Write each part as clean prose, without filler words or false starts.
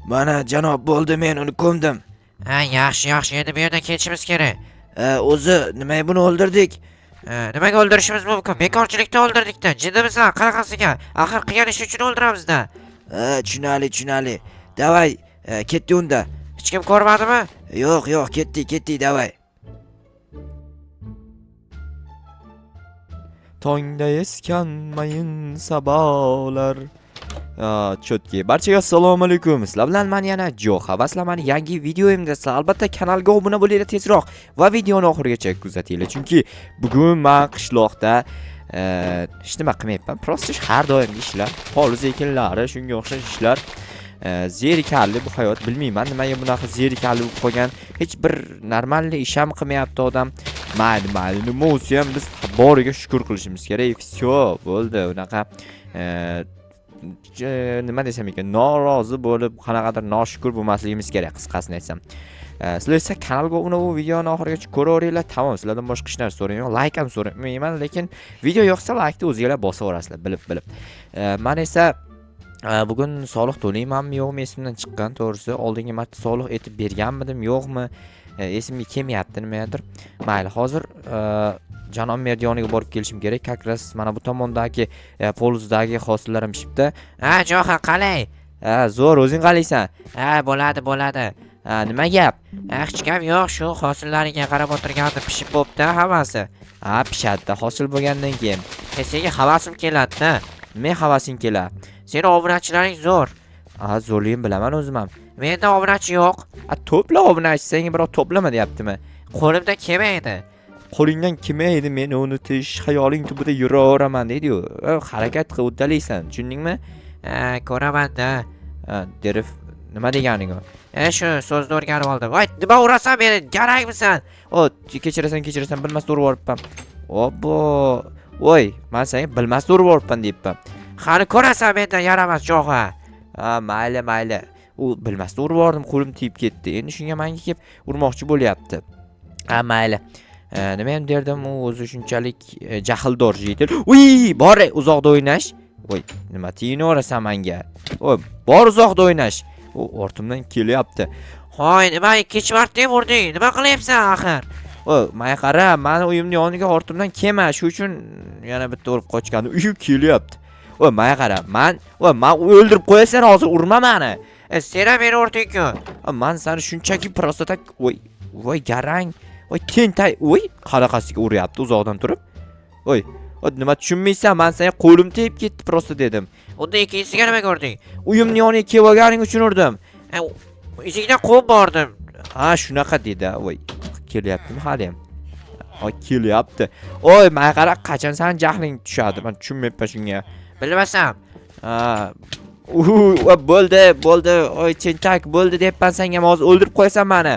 Mana janob bo'ldi, men uni ko'mdim. Ha, yaxshi, endi bu yerdan ketishimiz kerak. O'zi nimaga buni o'ldirdik? Nimaga o'ldirishimiz mumkin? Bekorchilikda o'ldirdik-da. Jiddimisan? Qanaqasiga? Axir qilgan ish uchun o'ldiramiz-da. Tushunali. Davay, ketdi unda. Hech kim ko'rmadimi? Yo'q, ketdi, davay. Tongda esgan mayin sabolar. Chotki. Barchaga assalomu alaykum. Sizlar bilan men yana Jo'xa va sizlar yangi videoimda albatta kanalga obuna bo'linglar tezroq va videoni oxirigacha kuzatinglar. Chunki bugun men qishloqda hech nima qilmayapman. Prosta har doimgi ishlar, hovli ekinlari, shunga o'xshash ishlar. Zerikarli bu hayot, bilmayman nimaga bunaqa zerikarli bo'lib qolgan. Hech bir normal ish ham qilmayapti odam. Mayli, nima bo'lsa ham biz boriga shukr qilishimiz kerak. Всё, bo'ldi. Unaqa nima desam ekan, norozi bo'lib, qanaqadir noshukur bo'lmasligimiz kerak, qisqasini aytsam. Sizlar esa kanalga obuna bo'lib, videoni oxirigacha ko'raveringlar. Tamom, sizlardan boshqa hech narsa so'rayman. Like ham so'ramayman, lekin video yoqsa like ni o'zingizlar bosaverasizlar, bilib. Men esa bugun soliq to'laymanmi yo'qmi esimdan chiqqan, to'g'risi. Oldingi marta soliq etib berganmidim, yo'qmi? Esimga kelmayapti nimadir. Mayli, hozir Janob Merdiyoniga borib kelishim kerak. Kakras mana bu tomondagi poluzdagi hosillarım pishibdi. Ha, Jo'xa, qalay? Zo'r, o'zing qalaysan? Bo'ladi. Nima gap? Hech gap yo'q, shu hosillariga qarab o'tirgandim, pishib bo'pti hammasi. Pishadi, hosil bo'lgandan keyin. Senga havasim keladi-da. Nima havasing keladi? Seni obunachilaring zo'r. Zo'rligim bilaman o'zim ham. Menda obunachi yo'q. To'pla obunachi, senga birov to'plama deyaptimi? Qo'limda kelmaydi. Qo'lingdan kelmaydi, meni unutish, xayoling tubida yuraveraman deydi-yu. Harakat qilib uddalaysan, tushundingmi? Ko'raman-da. Derif, nima deganing u? Shu so'zni o'rganib oldim. Voy, nima urasan meni? Garangmisan? Kechirasan, bilmasdan urib yuboribman. Obbo. Voy, men senga bilmasdan urib yuboribman deyapman. Qani ko'rasan mendan yaramas Jo'xa. Mayli. U bilmasdan urib yubordim, qo'lim tiyib ketdi. Endi shunga menga kelib urmoqchi bo'lyapti. Mayli. Nima ham derdim, u o'zi shunchalik jahldor jitil. Uy, bor uzoqda o'ynash. Voy, nima tiyinaverasan menga? Voy, bor uzoqda o'ynash. U ortimdan kelyapti. Hoy, nima ikkinchi marta ham urding? Nima qilyapsan axir? Voy, menga qara, meni uyimning yoniga ortimdan kelma, shu uchun yana bitta urib qochgandim. Uy kelyapti. Voy, menga qara, men o'ldirib qo'yasan, hozir urma meni. Sen ham meni urding-ku. Men seni shunchaki prosta tak, voy, garang. Voy, tentay, qanaqasiga uryapti uzoqdan turib. Voy, nima tushunmaysan, men senga qo'lim tegib ketdi prosta dedim. Unda ikkinchisiga nima ko'rding? Uyimning yoniga kelib olganing uchun urdim. Eshikdan quvib bordim. Shunaqa dedi. Voy, kelyaptimi hali ham? Kelyapti. Voy, menga qara, qachon sen jahling tushadi? Men tushunmayapman shunga. Bilmasam. Bo'ldi. Voy, chentak, bo'ldi debman senga, hozir o'ldirib qo'yasan meni.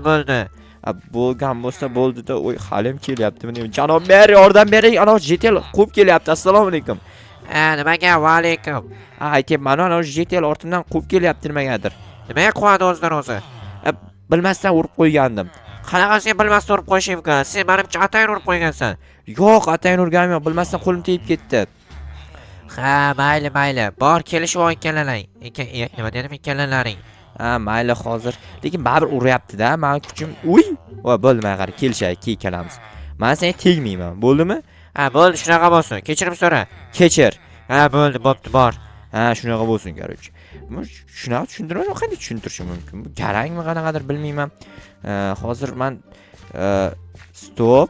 Bo'ldi. Bo'lgan bo'lsa bo'ldi-da. Voy, hali ham kelyaptimi? Janob Mer, yordam bering. Ana jetel quvib kelyapti. Assalomu alaykum. Nimaga? Va alaykum. Aytyapman, ana jetel ortimdan quvib kelyapti nimagadir. Nimaga quvadi o'zidan o'zi? Bilmasdan urib qo'ygandim. Qanaqasiga bilmasdan urib qo'yish mumkin? Sen menimcha atayin urib qo'ygansan. Yo'q, atayin urganim yo'q. Bilmasdan qo'lim tegib ketdi. Mayli. Bor, kelishib ol ikkalalaring. Nima dedim, ikkalalaring. Mayli hozir. Lekin baribir uryapti-da. Men kuchim. Voy, bo'ldi, men qara, kelishaylik, ikkalamiz. Men senga tegmayman, bo'ldimi? Bo'ldi, shunaqa bo'lsin. Kechirim so'ra. Kechir. Bo'ldi, bo'pti, bor. Shunaqa bo'lsin, qarochi. Shunaqa tushuntirmayman, qanday tushuntirishim mumkin? Bu garangmi qanaqadir bilmayman. Hozir men stop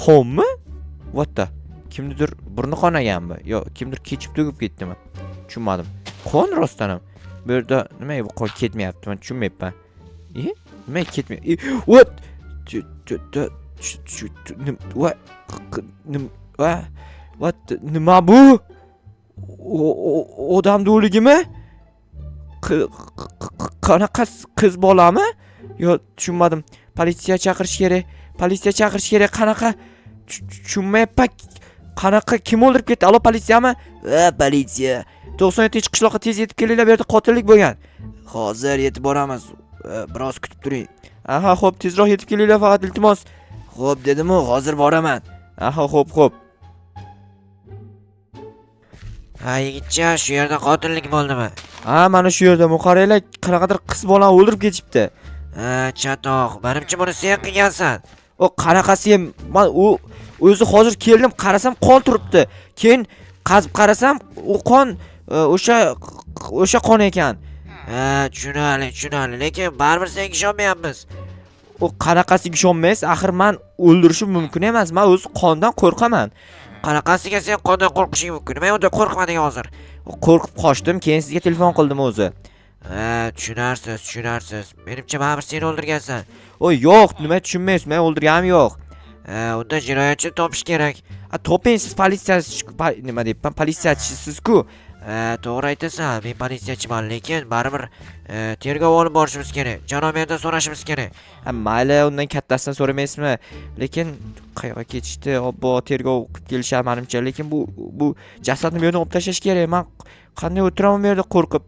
qonmi? What the? Kimnidir burni qonaganmi? Yo, kimdir kechib to'gib ketdimi? Tushunmadim. Qon rostdan ham. Bu yerda nimaga bu qon ketmayapti? Men tushunmayapman. Nima ketmayapti? What? What? Nima bu? Odam o'ligimi? Qanaqa qiz bolami? Yo, tushunmadim. Politsiya chaqirish kerak. Qanaqa? Tushunmayapman. Qanaqa, kim o'ldirib ketdi? Alo, politsiyami? Politsiya. 97-qishloqqa tez yetib kelinglar, bu yerda qotillik bo'lgan. Hozir yetib boramiz. Biroz kutib turing. Xo'p, tezroq yetib kelinglar faqat, iltimos. Xo'p dedim-ku, hozir boraman. Xo'p. Yigitcha, shu yerda qotillik bo'ldimi? Ha, mana shu yerda qaranglar, qanaqadir qiz bolani o'ldirib ketibdi. Chatoq, menimcha buni sen qilgansan. O qanaqasi ham, men o'zi hozir keldim, qarasam qon turibdi. Keyin qazib qarasam, u qon o'sha qon ekan. Tushunali, lekin baribir senga ishonmayapmiz. O qanaqasiga ishonmaysiz? Axir men o'ldirishim mumkin emas. Men o'zi qondan qo'rqaman. Qanaqasiga sen qondan qo'rqishing mumkin? Men unda qo'rqmadim hozir. Qo'rqib qochdim, keyin sizga telefon qildim o'zi. Tushunarsiz. Menimcha baribir sen o'ldirgansan. O yo'q, nima tushunmaysiz? Men o'ldirganim yo'q. Unda jinoyatchini topish kerak. Toping, siz nima deyapman? Politsiyachisiz-ku. To'g'ri aytasan, men politsiyachiman, lekin baribir tergov olib borishimiz kerak. Janob so'rashimiz kerak. Mayli, undan kattasidan so'ramaysizmi? Lekin qayoqqa ketishdi? Obbo, tergov qilib kelishar menimcha, lekin bu jasadni bu yerdan olib tashlash kerak. Men qanday o'tiraman bu yerda qo'rqib?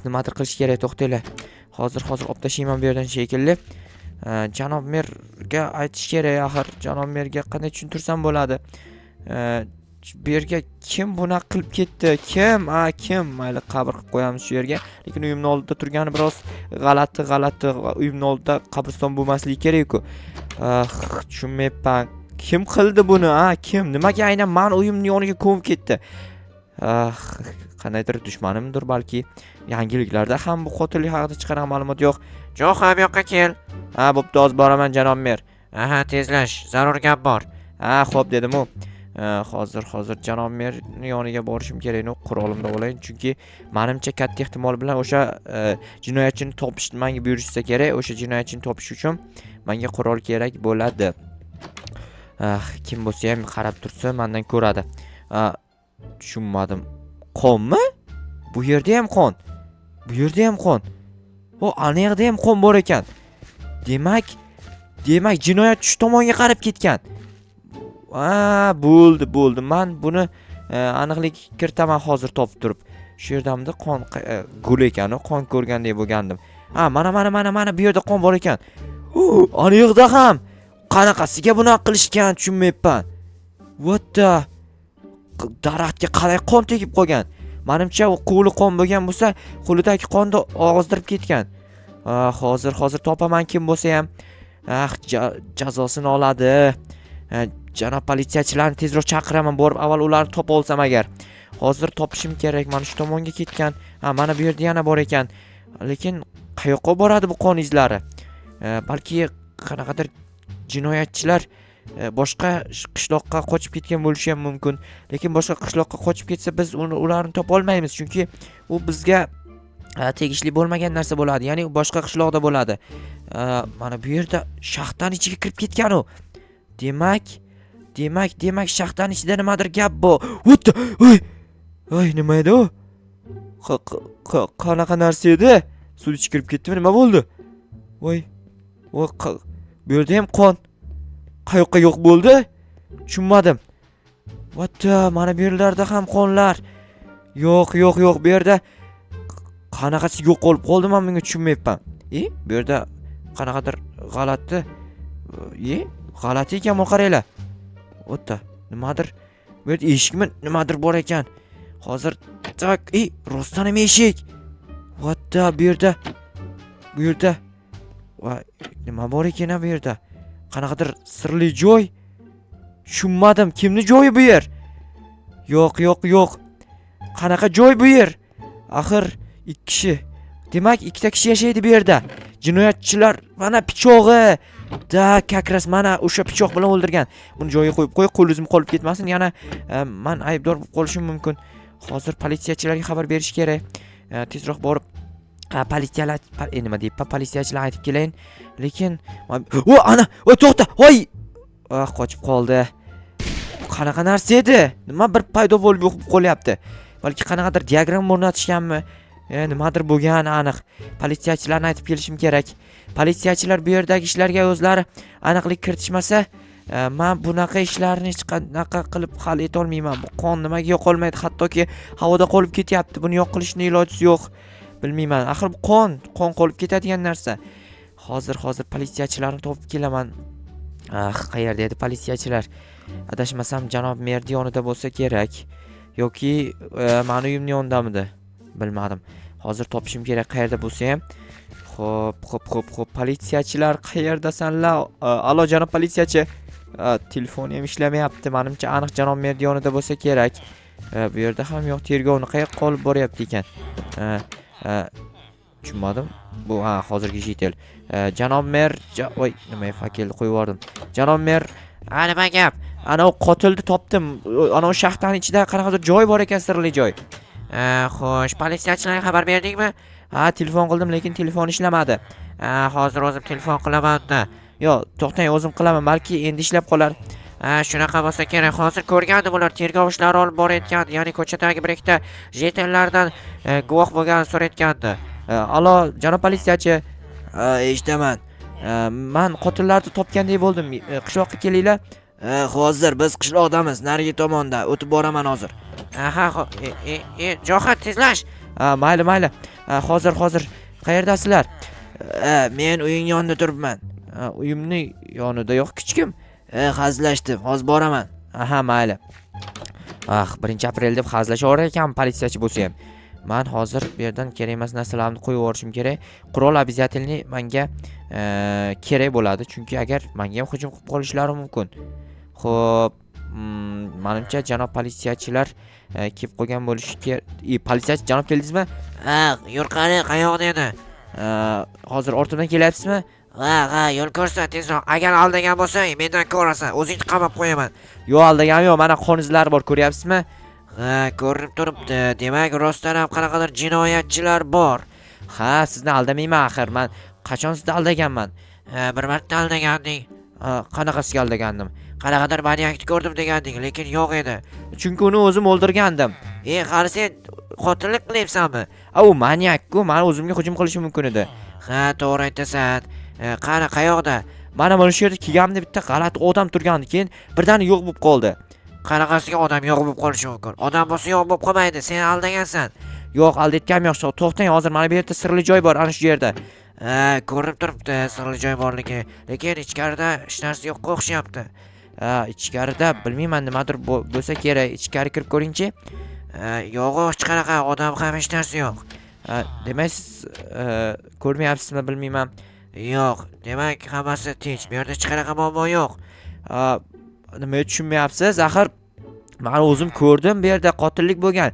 Nimadir qilish kerak, to'xtanglar. Hozir olib tashlayman bu yerdan shekilli. Janob merga aytish kerak, axir janob merga qanday tushuntirsam bo'ladi? Bu yerga kim buni qilib ketdi? Kim? Mayli, qabr qilib qo'yamiz shu yerga. Lekin uyimning oldida turgani biroz g'alati. Uyimning oldida qabriston bo'lmasligi kerak-ku. Tushunmayapman. Kim qildi buni? Kim? Nimaga aynan men uyimning yoniga ko'mib ketdi? Qandaydir dushmanimdir balki. Yangiliklarda ham bu qotillik haqida chiqqan ma'lumot yo'q. Jo'q, ham yoqqa kel. Bo'pti, hozir boraman janob mer. Tezlash, zarur gap bor. Xo'p dedim u. Hozir janob merning yoniga borishim kerak. Qurolimda bo'layin, chunki menimcha katta ehtimol bilan o'sha jinoyatchini topish menga buyurishsa kerak. O'sha jinoyatchini topish uchun menga qurol kerak bo'ladi. Kim bo'lsa ham qarab tursa mendan ko'radi. Tushunmadim. Qonmi? Bu yerda ham qon. Ana yerda ham qon bor ekan. Demak, jinoyat shu tomonga qarab ketgan. Bo'ldi. Men buni aniqlik kiritaman hozir topib turib. Shu yerdamda qon gul ekan, qon ko'rgandek bo'lgandim. Mana bu yerda qon bor ekan. Ana yerda ham. Qanaqasiga buni qilishgan, tushunmayapman. What the? Daraxtga qalay qon tegib qolgan? Menimcha u qo'li qon bo'lgan bo'lsa, qo'lidagi qonni og'izdirib ketgan. Hozir topaman kim bo'lsa ham. Jazosini oladi. Janob politsiyachilarni tezroq chaqiraman, borib avval ularni topa olsam agar. Hozir topishim kerak. Mana shu tomonga ketgan. Mana bu yerda yana bor ekan. Lekin qayoqqa boradi bu qon izlari? Balki qanaqadir jinoyatchilar boshqa qishloqqa qochib ketgan bo'lishi ham mumkin. Lekin boshqa qishloqqa qochib ketsa biz ularni topa olmaymiz, chunki u bizga tegishli bo'lmagan narsa bo'ladi. Ya'ni boshqa qishloqda bo'ladi. Mana bu yerda shaxtaning ichiga kirib ketgan u. Demak shaxtaning ichida nimadir gap bor. Voy, nima edi u? Qanaqa narsa edi? Suv ichiga kirib ketdimi? Nima bo'ldi? Voy, bu yerda ham qon. Qayoqqa yo'q bo'ldi? Tushunmadim. Mana bu yerlarda ham qonlar. Yo'q, bu yerda qanaqasi yo'q qolib qoldi, men bunga tushunmayapman. Bu yerda qanaqadir g'alati ekan, qaranglar. Nimadir bu yerda eshikmi nimadir bor ekan. Hozir rostdan ham eshik. Bu yerda nima bor ekan bu yerda? Qanaqadir sirli joy. Tushunmadim, kimning joyi bu yer? Yo'q. Qanaqa joy bu yer? Axir 2 kishi. Demak, 2 ta kishi yashaydi bu yerda. Jinoyatchilar mana pichog'i. Kakras mana o'sha pichoq bilan o'ldirgan. Buni joyiga qo'yib qo'y, qo'lizim qolib ketmasin. Yana men aybdor bo'lib qolishim mumkin. Hozir politsiyachilarga xabar berish kerak. Tezroq borib politsiyachilar aytib kelayin. Lekin to'xta. Qochib qoldi. Qanaqa narsa edi? Nima bir paydo bo'lib yo'q qolyapti? Balki qanaqadir diagram o'rnatishganmi? Nimadir bo'lgan aniq. Politsiyachilarni aytib kelishim kerak. Politsiyachilar bu yerdagi ishlarga o'zlari aniqlik kiritishmasa, men bunaqa ishlarni hech qanaqa qilib hal eta olmayman. Bu qon nimaga yo'qolmaydi? Hattoki havoda qolib ketyapti. Buni yo'q qilishning iloji yo'q. Bilmayman. Axir bu qon qolib ketadigan narsa. Hozir politsiyachilarni topib kelaman. Qayerda edi politsiyachilar? Adashmasam janob mer yonida bo'lsa kerak. Yoki meni uyimning yonidamidi? bilmadim. Hozir topishim kerak qayerda bo'lsa ham. Xo'p, politsiyachilar qayerdasanlar? Alo janob politsiyachi. Telefon ham ishlamayapti. Menimcha aniq janob mer yonida bo'lsa kerak. Bu yerda ham yo'q, tergovni qayoqqa olib boryapti ekan. Tushunmadim. Bu hozirgi jitel. Janob mer, voy, nima fakilni qo'yib yubordim. Janob mer, Nima gap? ana u qotilni topdim. Ana u shaxtaning ichida qanaqadir joy bor ekan, sirli joy. Xo'sh, politsiyachilarga xabar berdingmi? Telefon qildim, lekin telefon ishlamadi. Hozir o'zim telefon qilaman-da. Yo, to'xtang, o'zim qilaman, balki endi ishlab qolar. Shunaqa bo'lsa kerak. Hozir ko'rgandi bular tergov ishlari olib borayotgan, ya'ni ko'chadagi bir ikkita jetellardan guvoh bo'lgan so'rayotgandi. Alo, janob politsiyachi. Eshitaman. Men qotillarni topgandek bo'ldim. Qishloqqa kelinglar. Hozir biz qishloqdamiz, narigi tomonda. O'tib boraman hozir. Jo'xat tezlash. Mayli. Hozir. Qayerdasizlar? Men uying yonida turibman. Uyimning yonida yo'q, hech kim. Hazillashdim. Hozir boraman. Mayli. 1 aprel deb hazillashaverar ekan politsiyachi bo'lsa ham. Men hozir bu yerdan kerak emas narsalarni qo'yib yuborishim kerak. Qurol обязательно menga kerak bo'ladi, chunki agar menga ham hujum qilib qolishlari mumkin. Xo'p, menimcha janob politsiyachilar kelib qolgan bo'lishi kerak. Politsiyachi janob keldingizmi? Yur qani, qayoqda edi? Hozir ortimdan kelyapsizmi? Yo'l ko'rsat tezroq. Agar aldagan bo'lsang, mendan ko'rasan, o'zingni qamab qo'yaman. Yo'q, aldaganim yo'q. Mana qon izlari bor, ko'ryapsizmi? Ko'rinib turibdi. Demak, rostdan ham qanaqadir jinoyatchilar bor. Sizni aldamayman axir. Men qachon sizni aldaganman? Bir marta aldaganding. Qanaqasiga aldagandim? Qanaqadir maniakni ko'rdim deganding, lekin yo'q edi. Chunki uni o'zim o'ldirgandim. Hali sen qotillik qilyapsanmi? U maniak-ku, meni o'zimga hujum qilishi mumkin edi. To'g'ri aytasan. Qani, qayoqda? Mana shu yerda kelganimda bitta g'alati odam turgandi, keyin birdan yo'q bo'lib qoldi. Qanaqasiga odam yo'q bo'lib qolishi mumkin? Odam bo'lsa yo'q bo'lib qolmaydi, sen aldagansan. Yo'q, aldatganim yo'q. To'xtang, hozir mana bu yerda sirli joy bor, ana shu yerda. Ko'rinib turibdi sirli joy borligi, lekin ichkarida hech narsa yo'qqa o'xshayapti. Ichkarida bilmayman, nimadir bo'lsa kerak. Ichkari kirib ko'ringchi. Yo'q, hech qanaqa odam ham hech narsa yo'q. Demak, siz ko'rmayapsizmi, bilmayman. Yo'q, demak hammasi tinch. Bu yerda hech qanaqa muammo yo'q. Nima tushunmayapsiz? Axir men o'zim ko'rdim, bu yerda qotillik bo'lgan.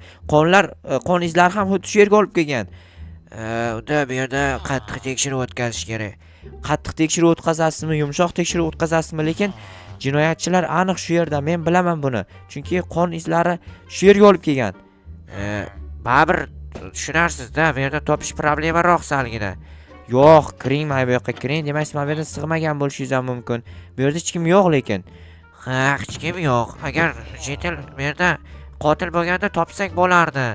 Qon izlari ham xuddi shu yerga olib kelgan. Unda bu yerda qattiq tekshiruv o'tkazish kerak. Qattiq tekshiruv o'tkazasizmi, yumshoq tekshiruv o'tkazasizmi? Lekin jinoyatchilar aniq shu yerda. Men bilaman buni. Chunki qon izlari shu yerga olib kelgan. Baribir tushunarsiz-da, bu yerda topish problemaroq salgina. Yo'q, kiring, mana bu yoqqa kiring. Demak, men bu yerda sig'magan bo'lishingiz ham mumkin. Bu yerda hech kim yo'q lekin. Hech kim yo'q. Agar jetel bu yerda qotil bo'lganda topsak bo'lardi.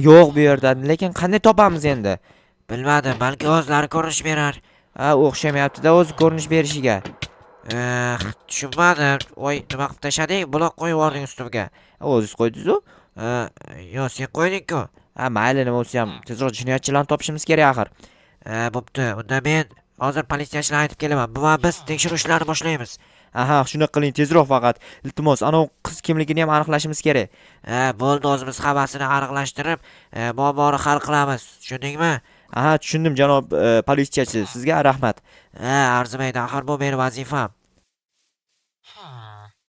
Yo'q bu yerda. Lekin qanday topamiz endi? Bilmadim, balki o'zlari ko'rinish berar. O'xshamayapti-da o'zi ko'rinish berishiga. Tushunmadim. Voy, nima qilib tashlading? Buloq qo'yib yubording ustimga. O'zingiz qo'ydingiz-ku? Yo'q, sen qo'yding-ku. Mayli, nima bo'lsa ham tezroq jinoyatchilarni topishimiz kerak axir. Bo'pti. Unda men hozir politsiyachilarga aytib kelaman. Biz tekshiruv ishlarini boshlaymiz. Shunaqa qiling, tezroq faqat. Iltimos, ana qiz kimligini ham aniqlashimiz kerak. Bo'ldi, o'zimiz hammasini aniqlashtirib, muammoni hal qilamiz. Tushundingmi? Tushundim, janob politsiyachi. Sizga rahmat. Arzimaydi, axir bu mening vazifam.